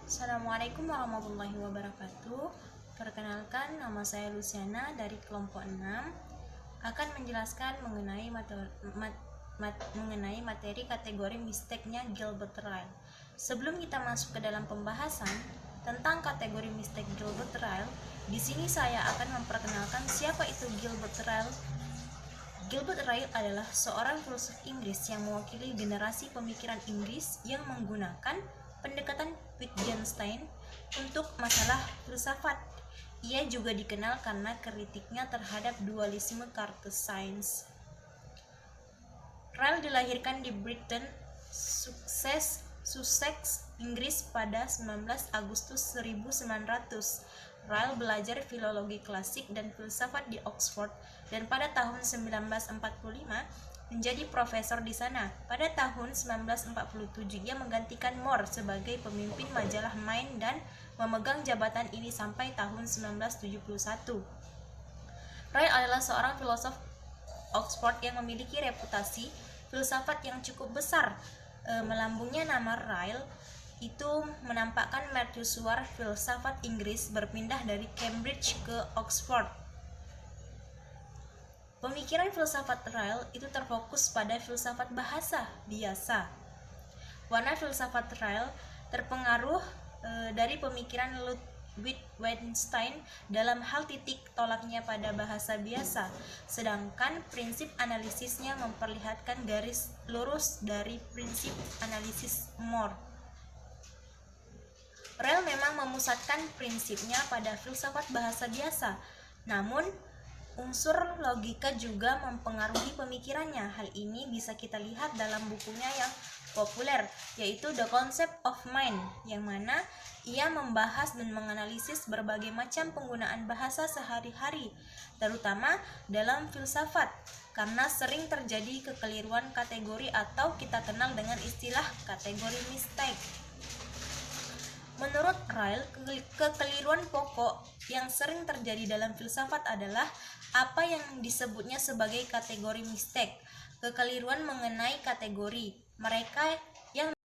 Assalamualaikum warahmatullahi wabarakatuh. Perkenalkan, nama saya Luciana dari kelompok 6 akan menjelaskan mengenai materi kategori mistaknya Gilbert Ryle. Sebelum kita masuk ke dalam pembahasan tentang kategori mistek Gilbert Ryle, di sini saya akan memperkenalkan siapa itu Gilbert Ryle. Gilbert Ryle adalah seorang filsuf Inggris yang mewakili generasi pemikiran Inggris yang menggunakan pendekatan Wittgenstein untuk masalah filsafat. Ia juga dikenal karena kritiknya terhadap dualisme Cartesians. Ryle dilahirkan di Brighton, Sussex, Inggris pada 19 Agustus 1900. Ryle belajar filologi klasik dan filsafat di Oxford dan pada tahun 1945 menjadi profesor di sana. Pada tahun 1947 ia menggantikan Moore sebagai pemimpin majalah Mind dan memegang jabatan ini sampai tahun 1971. Ryle adalah seorang filosof Oxford yang memiliki reputasi filsafat yang cukup besar. Melambungnya nama Ryle itu menampakkan mercusuar filsafat Inggris berpindah dari Cambridge ke Oxford. Pemikiran filsafat Ryle itu terfokus pada filsafat bahasa biasa. Warna filsafat Ryle terpengaruh dari pemikiran Wittgenstein dalam hal titik tolaknya pada bahasa biasa, sedangkan prinsip analisisnya memperlihatkan garis lurus dari prinsip analisis Moore. Ryle memang memusatkan prinsipnya pada filsafat bahasa biasa, namun unsur logika juga mempengaruhi pemikirannya. Hal ini bisa kita lihat dalam bukunya yang populer, yaitu The Concept of Mind, yang mana ia membahas dan menganalisis berbagai macam penggunaan bahasa sehari-hari, terutama dalam filsafat, karena sering terjadi kekeliruan kategori atau kita kenal dengan istilah kategori mistake. Menurut Ryle, kekeliruan pokok yang sering terjadi dalam filsafat adalah apa yang disebutnya sebagai kategori mistake, kekeliruan mengenai kategori. Mereka yang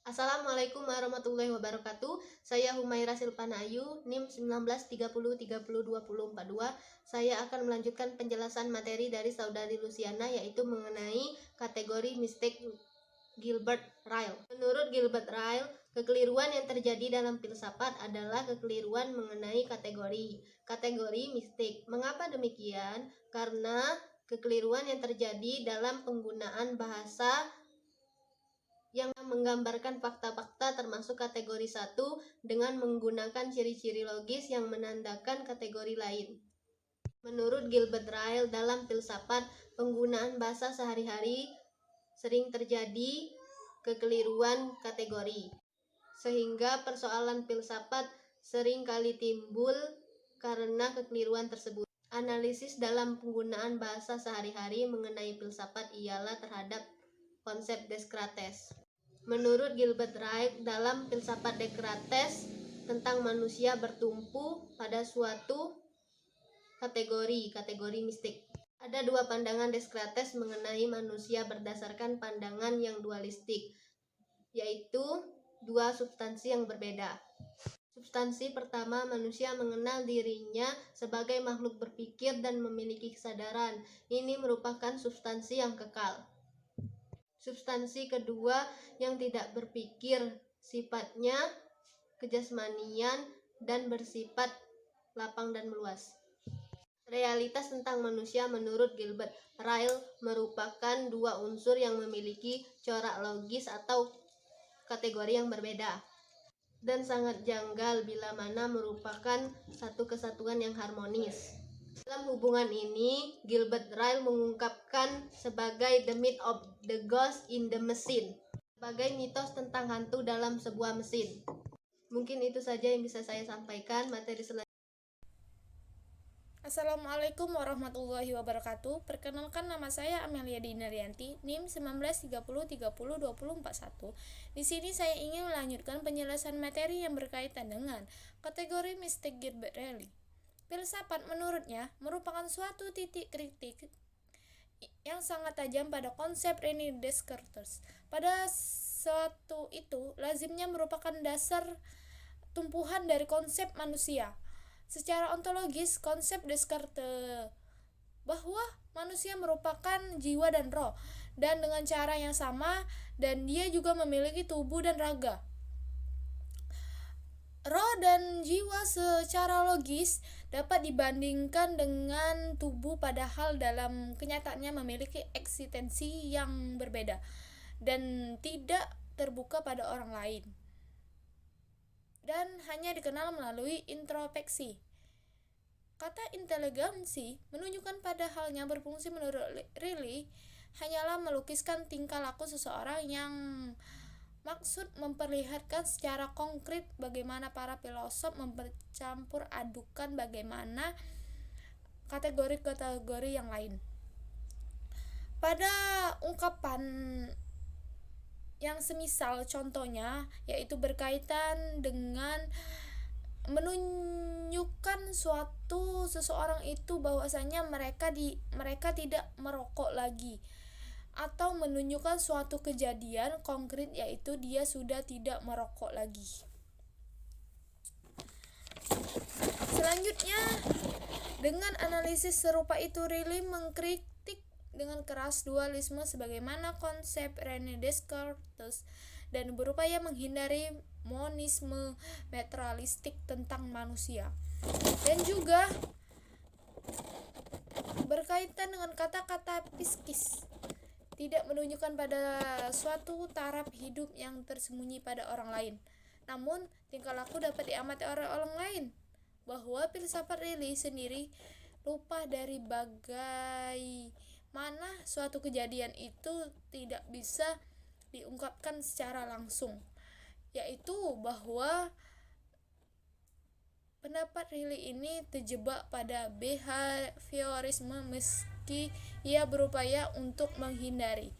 Assalamualaikum warahmatullahi wabarakatuh. Saya Humaira Silpana Ayu, NIM 1930302042. Saya akan melanjutkan penjelasan materi dari saudari Luciana, yaitu mengenai kategori mistake Gilbert Ryle. Menurut Gilbert Ryle, kekeliruan yang terjadi dalam filsafat adalah kekeliruan mengenai kategori mistake. Mengapa demikian? Karena kekeliruan yang terjadi dalam penggunaan bahasa yang menggambarkan fakta-fakta termasuk kategori 1 dengan menggunakan ciri-ciri logis yang menandakan kategori lain. Menurut Gilbert Ryle, dalam filsafat, penggunaan bahasa sehari-hari sering terjadi kekeliruan kategori, sehingga persoalan filsafat sering kali timbul karena kekeliruan tersebut. Analisis dalam penggunaan bahasa sehari-hari mengenai filsafat ialah terhadap konsep Descartes. Menurut Gilbert Ryle, dalam filsafat Descartes tentang manusia bertumpu pada suatu kategori mistik. Ada dua pandangan Descartes mengenai manusia berdasarkan pandangan yang dualistik, yaitu dua substansi yang berbeda. Substansi pertama, manusia mengenal dirinya sebagai makhluk berpikir dan memiliki kesadaran. Ini merupakan substansi yang kekal. Substansi kedua yang tidak berpikir, sifatnya kejasmanian dan bersifat lapang dan meluas. Realitas tentang manusia menurut Gilbert Ryle merupakan dua unsur yang memiliki corak logis atau kategori yang berbeda, dan sangat janggal bila mana merupakan satu kesatuan yang harmonis. Dalam hubungan ini, Gilbert Ryle mengungkapkan sebagai the myth of the ghost in the machine, sebagai mitos tentang hantu dalam sebuah mesin. Mungkin itu saja yang bisa saya sampaikan. Materi selanjutnya. Assalamualaikum warahmatullahi wabarakatuh. Perkenalkan, nama saya Amelia Dinaryanti, NIM 1930302041. Di sini saya ingin melanjutkan penjelasan materi yang berkaitan dengan kategori mistake Gilbert Ryle. Filsafat menurutnya merupakan suatu titik kritik yang sangat tajam pada konsep René Descartes. Pada suatu itu, lazimnya merupakan dasar tumpuhan dari konsep manusia. Secara ontologis, konsep Descartes bahwa manusia merupakan jiwa dan roh, dan dengan cara yang sama, dan dia juga memiliki tubuh dan raga. Roh dan jiwa secara logis dapat dibandingkan dengan tubuh, padahal dalam kenyataannya memiliki eksistensi yang berbeda dan tidak terbuka pada orang lain, dan hanya dikenal melalui introspeksi. Kata inteligensi menunjukkan pada halnya berfungsi menurut Riley hanyalah melukiskan tingkah laku seseorang yang maksud memperlihatkan secara konkret bagaimana para filosof mempercampur adukan bagaimana kategori-kategori yang lain. Pada ungkapan yang semisal contohnya, yaitu berkaitan dengan menunjukkan suatu seseorang itu bahwasanya mereka tidak merokok lagi, atau menunjukkan suatu kejadian konkret yaitu dia sudah tidak merokok lagi. Selanjutnya, dengan analisis serupa itu Riley mengkritik dengan keras dualisme sebagaimana konsep René Descartes dan berupaya menghindari monisme materialistik tentang manusia. Dan juga berkaitan dengan kata-kata psikis tidak menunjukkan pada suatu taraf hidup yang tersembunyi pada orang lain, namun tingkah laku dapat diamati oleh orang lain, bahwa filsafat Riley sendiri lupa dari bagaimana suatu kejadian itu tidak bisa diungkapkan secara langsung, yaitu bahwa pendapat Riley ini terjebak pada behaviorisme meski ia berupaya untuk menghindari.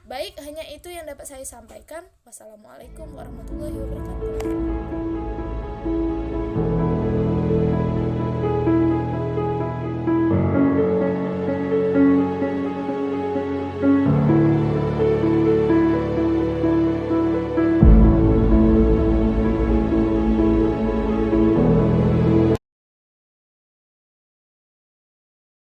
Baik, hanya itu yang dapat saya sampaikan. Wassalamualaikum warahmatullahi wabarakatuh.